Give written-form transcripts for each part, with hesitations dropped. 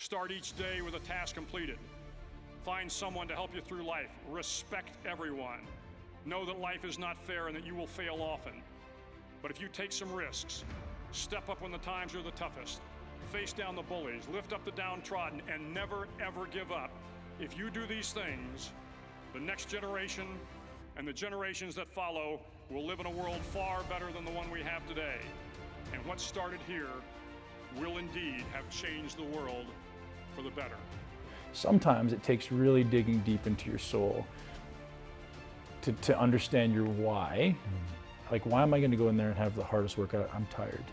Start each day with a task completed. Find someone to help you through life. Respect everyone. Know that life is not fair and that you will fail often. But if you take some risks, step up when the times are the toughest, face down the bullies, lift up the downtrodden, and never ever give up, if you do these things, the next generation and the generations that follow will live in a world far better than the one we have today. And what started here will indeed have changed the world for the better. Sometimes it takes really digging deep into your soul to understand your why. Like, why am I going to go in there and have the hardest workout? I'm tired.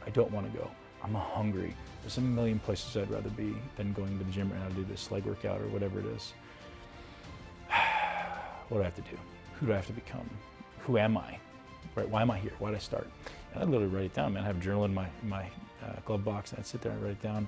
I don't want to go. I'm hungry. There's a million places I'd rather be than going to the gym right now to do this leg workout or whatever it is. What do I have to do? Who do I have to become? Who am I? Right? Why am I here? Why did I start? And I literally write it down, man. I have a journal in my glove box, and I'd sit there and write it down.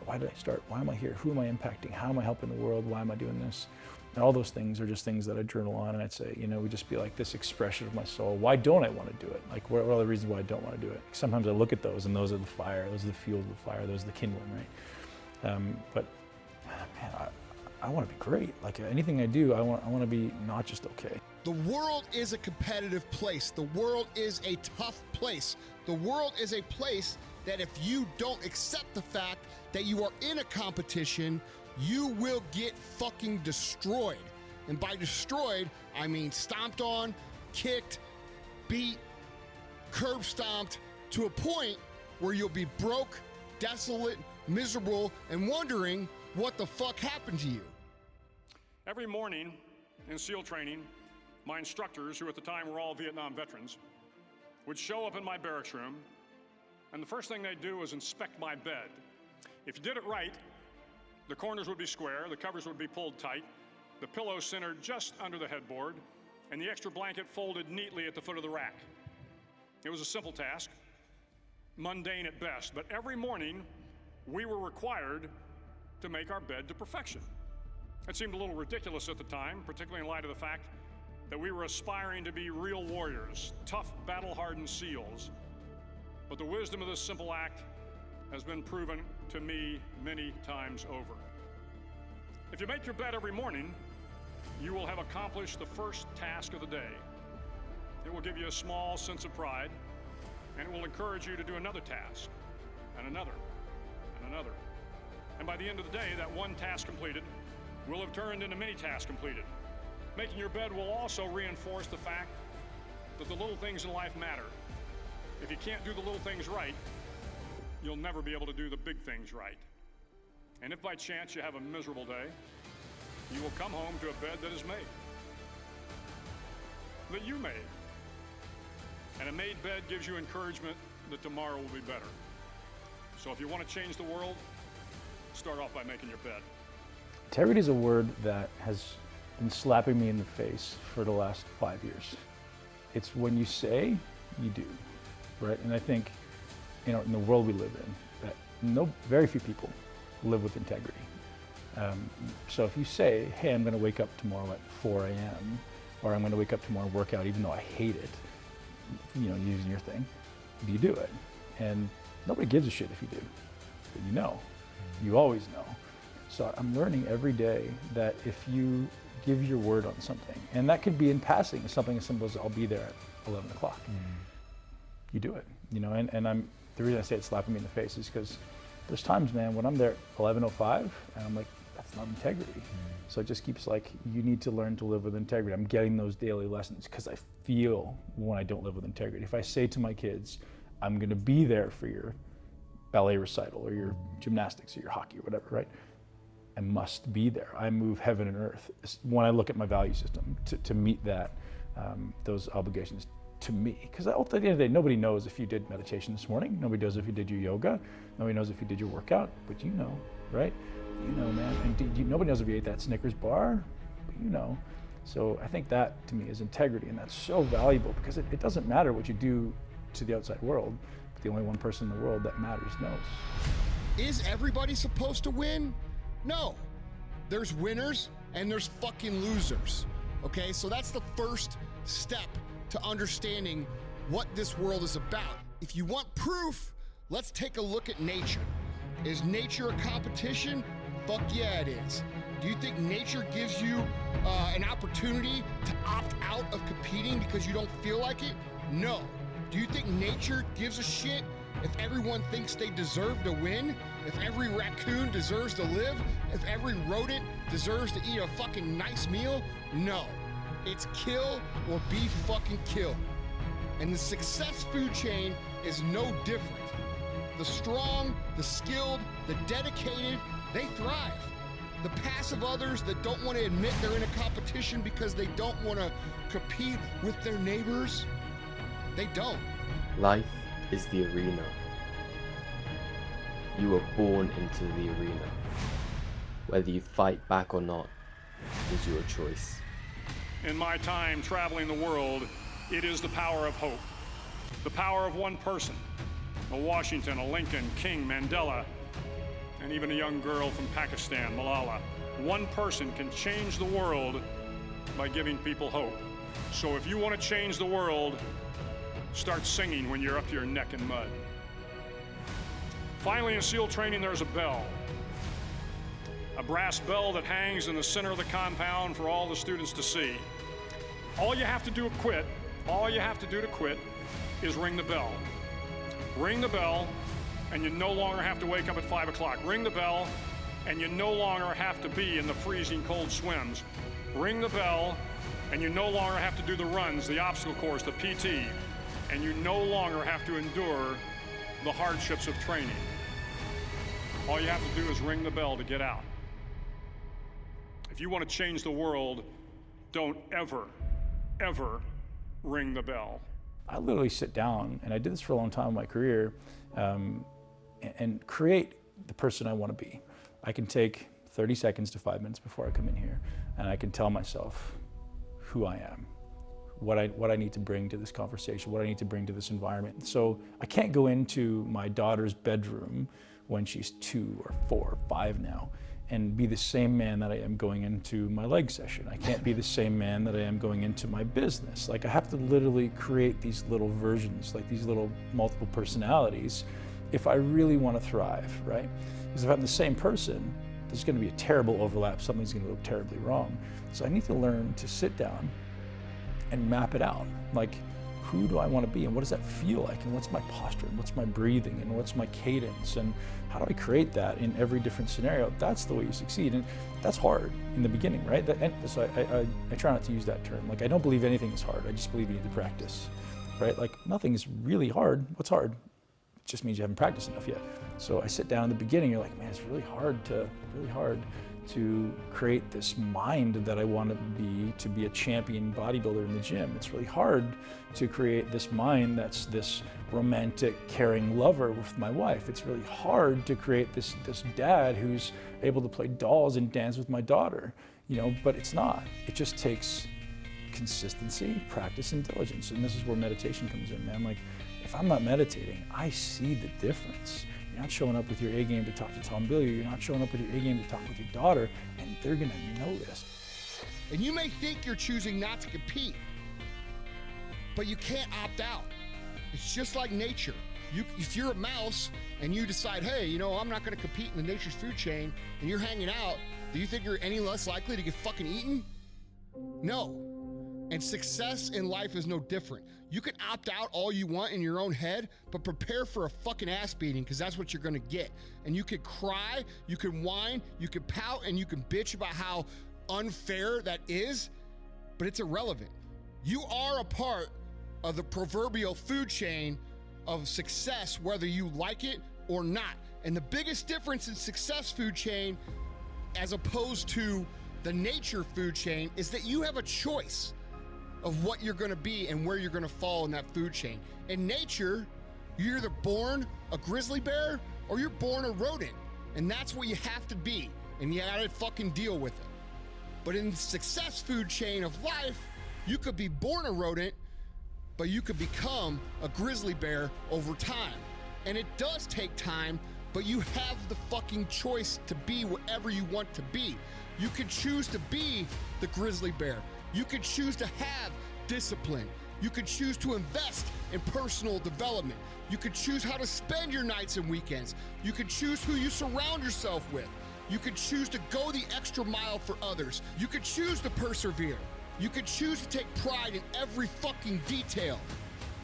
Why did I start? Why am I here? Who am I impacting? How am I helping the world? Why am I doing this? And all those things are just things that I journal on, and I'd say, you know, would just be like this expression of my soul. Why don't I want to do it? Like, what are the reasons why I don't want to do it? Sometimes I look at those, and those are the fire, those are the fuel of the fire, those are the kindling, right? But man, I want to be great. Like, anything I do, I want to be not just okay. The world is a competitive place. The world is a tough place. The world is a place that if you don't accept the fact that you are in a competition, you will get fucking destroyed. And by destroyed, I mean stomped on, kicked, beat, curb stomped, to a point where you'll be broke, desolate, miserable, and wondering what the fuck happened to you. Every morning in SEAL training, my instructors, who at the time were all Vietnam veterans, would show up in my barracks room, and the first thing they'd do was inspect my bed. If you did it right, the corners would be square, the covers would be pulled tight, the pillow centered just under the headboard, and the extra blanket folded neatly at the foot of the rack. It was a simple task, mundane at best, but every morning we were required to make our bed to perfection. It seemed a little ridiculous at the time, particularly in light of the fact that we were aspiring to be real warriors, tough, battle-hardened SEALs. But the wisdom of this simple act has been proven to me many times over. If you make your bed every morning, you will have accomplished the first task of the day. It will give you a small sense of pride, and it will encourage you to do another task, and another, and another. And by the end of the day, that one task completed will have turned into many tasks completed. Making your bed will also reinforce the fact that the little things in life matter. If you can't do the little things right, you'll never be able to do the big things right. And if by chance you have a miserable day, you will come home to a bed that is made, that you made. And a made bed gives you encouragement that tomorrow will be better. So if you want to change the world, start off by making your bed. Integrity is a word that has been slapping me in the face for the last 5 years. It's when you say, you do, right? And I think, you know, in the world we live in, that very few people live with integrity. So if you say, hey, I'm going to wake up tomorrow at 4 a.m., or I'm going to wake up tomorrow and work out even though I hate it, you know, using your thing, do you do it? And nobody gives a shit if you do, but you know, you always know. So I'm learning every day that if you give your word on something, and that could be in passing, something as simple as I'll be there at 11 o'clock, you do it, you know, and the reason I say it's slapping me in the face is because there's times, man, when I'm there at 11:05 and I'm like, that's not integrity. So it just keeps like, you need to learn to live with integrity. I'm getting those daily lessons because I feel when I don't live with integrity. If I say to my kids, I'm gonna be there for your ballet recital or your gymnastics or your hockey or whatever, right? I must be there. I move heaven and earth when I look at my value system to meet that, those obligations to me. Because at the end of the day, nobody knows if you did meditation this morning. Nobody knows if you did your yoga. Nobody knows if you did your workout, but you know, right? You know, man. And nobody knows if you ate that Snickers bar, but you know. So I think that to me is integrity, and that's so valuable because it doesn't matter what you do to the outside world, but the only one person in the world that matters knows. Is everybody supposed to win? No. There's winners and there's fucking losers. Okay, so that's the first step to understanding what this world is about. If you want proof, let's take a look at nature. Is nature a competition? Fuck yeah, it is. Do you think nature gives you an opportunity to opt out of competing because you don't feel like it? No. Do you think nature gives a shit if everyone thinks they deserve to win? If every raccoon deserves to live? If every rodent deserves to eat a fucking nice meal? No. It's kill or be fucking killed. And the success food chain is no different. The strong, the skilled, the dedicated, they thrive. The passive others that don't want to admit they're in a competition because they don't want to compete with their neighbors, they don't. Life is the arena. You were born into the arena. Whether you fight back or not is your choice. In my time traveling the world, it is the power of hope. The power of one person. A Washington, a Lincoln, King, Mandela, and even a young girl from Pakistan, Malala. One person can change the world by giving people hope. So if you want to change the world, start singing when you're up to your neck in mud. Finally, in SEAL training, there's a bell. A brass bell that hangs in the center of the compound for all the students to see. All you have to do to quit is ring the bell. Ring the bell, and you no longer have to wake up at 5 o'clock. Ring the bell, and you no longer have to be in the freezing cold swims. Ring the bell, and you no longer have to do the runs, the obstacle course, the PT, and you no longer have to endure the hardships of training. All you have to do is ring the bell to get out. If you want to change the world, don't ever, ever ring the bell. I literally sit down, and I did this for a long time in my career, and create the person I want to be. I can take 30 seconds to 5 minutes before I come in here, and I can tell myself who I am, what I need to bring to this conversation, what I need to bring to this environment. So I can't go into my daughter's bedroom when she's 2 or 4 or 5 now and be the same man that I am going into my leg session. I can't be the same man that I am going into my business. Like, I have to literally create these little versions, like these little multiple personalities, if I really want to thrive, right? Because if I'm the same person, there's going to be a terrible overlap. Something's going to go terribly wrong. So I need to learn to sit down and map it out. Like, who do I want to be, and what does that feel like, and what's my posture, and what's my breathing, and what's my cadence, and how do I create that in every different scenario? That's the way you succeed, and that's hard in the beginning, right? So I try not to use that term. Like, I don't believe anything is hard. I just believe you need to practice, right? Like, nothing is really hard. What's hard? It just means you haven't practiced enough yet. So I sit down in the beginning, you're like, man, it's really hard to create this mind that I want to be a champion bodybuilder in the gym. It's really hard to create this mind that's this romantic, caring lover with my wife. It's really hard to create this dad who's able to play dolls and dance with my daughter, but it's not. It just takes consistency, practice, and diligence. And this is where meditation comes in, man. Like, if I'm not meditating, I see the difference. You're not showing up with your A game to talk to Tom Bilyeu. You're not showing up with your A game to talk with your daughter, and they're gonna notice. And you may think you're choosing not to compete, but you can't opt out. It's just like nature. If you're a mouse and you decide, hey, I'm not gonna compete in the nature's food chain, and you're hanging out, do you think you're any less likely to get fucking eaten? No. And success in life is no different. You can opt out all you want in your own head, but prepare for a fucking ass beating, because that's what you're gonna get. And you could cry, you can whine, you can pout, and you can bitch about how unfair that is, but it's irrelevant. You are a part of the proverbial food chain of success, whether you like it or not. And the biggest difference in success food chain as opposed to the nature food chain is that you have a choice of what you're gonna be and where you're gonna fall in that food chain. In nature, you're either born a grizzly bear or you're born a rodent, and that's what you have to be, and you gotta fucking deal with it. But in the success food chain of life, you could be born a rodent, but you could become a grizzly bear over time. And it does take time, but you have the fucking choice to be whatever you want to be. You could choose to be the grizzly bear. You could choose to have discipline. You could choose to invest in personal development. You could choose how to spend your nights and weekends. You could choose who you surround yourself with. You could choose to go the extra mile for others. You could choose to persevere. You could choose to take pride in every fucking detail.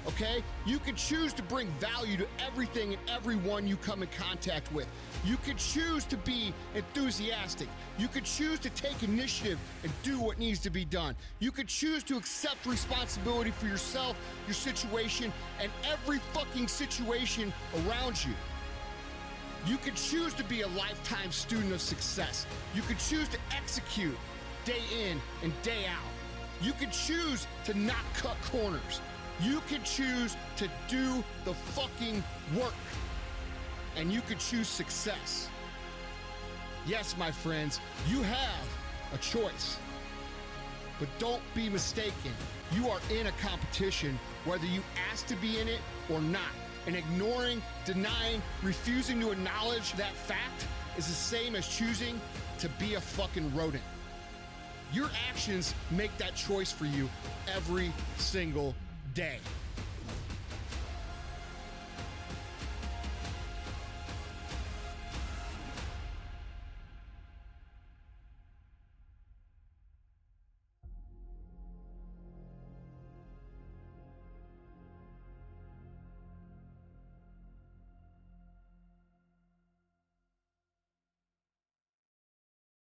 Okay? You could choose to bring value to everything and everyone you come in contact with. You could choose to be enthusiastic. You could choose to take initiative and do what needs to be done. You could choose to accept responsibility for yourself, your situation, and every fucking situation around you. You could choose to be a lifetime student of success. You could choose to execute day in and day out. You could choose to not cut corners. You could choose to do the fucking work. And you could choose success. Yes, my friends, you have a choice. But don't be mistaken. You are in a competition, whether you ask to be in it or not. And ignoring, denying, refusing to acknowledge that fact is the same as choosing to be a fucking rodent. Your actions make that choice for you every single day.